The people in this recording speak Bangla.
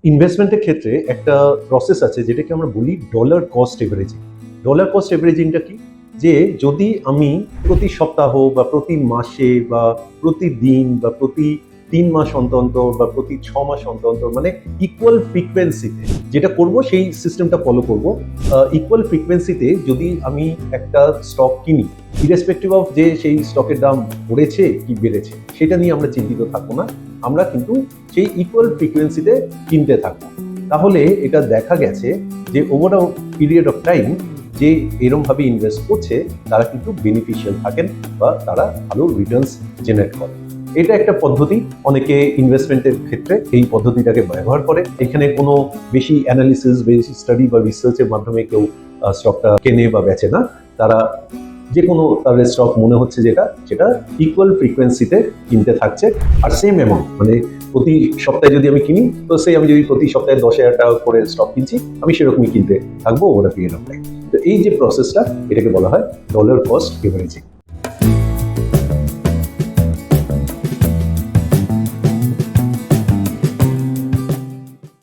ইনভেস্টমেন্টের ক্ষেত্রে একটা প্রসেস আছে যেটাকে আমরা বলি dollar cost averaging. Dollar cost এভারেজিংটা কি? যে যদি আমি প্রতি সপ্তাহ বা প্রতি মাসে বা প্রতিদিন বা প্রতি 3 মাস অন্তর অন্তর বা প্রতি 6 মাস অন্তর অন্তর মানে ইকুয়াল ফ্রিকোয়েন্সিতে যেটা করব সেই সিস্টেমটা ফলো করব। ইকুয়াল ফ্রিকোয়েন্সিতে যদি আমি একটা স্টক কিনি, ইরেসপেক্টিভ অফ যে সেই স্টকের দাম পড়েছে কি বেড়েছে সেটা নিয়ে আমরা চিন্তিত থাকবো না, আমরা কিন্তু সেই ইকুয়াল ফ্রিকোয়েন্সিতে কিনতে থাকবো। তাহলে এটা দেখা গেছে যে over a period of time যে এরমভাবে ইনভেস্ট করছে তারা কিন্তু বেনিফিশিয়াল থাকেন বা তারা ভালো রিটার্নস জেনারেট করে। এটা একটা পদ্ধতি, অনেকে ইনভেস্টমেন্টের ক্ষেত্রে এই পদ্ধতিটাকে ব্যবহার করে। এখানে কোনো বেশি অ্যানালিসিস, বেশি স্টাডি বা রিসার্চের মাধ্যমে কেউ স্টকটা কেনে বা বেচে না। তারা যে কোনো তাদের স্টক মনে হচ্ছে সেটা ইকুয়াল ফ্রিকোয়েন্সিতে কিনতে থাকছে। আর সেম অ্যামাউন্ট মানে প্রতি সপ্তাহে যদি আমি কিনি, তো আমি যদি প্রতি সপ্তাহে 10,000 টাকা করে স্টক কিনছি, আমি সেরকমই কিনতে থাকবো over a period of time. তো এই যে প্রসেসটা, এটাকে বলা হয় ডলার কস্ট এভারেজিং।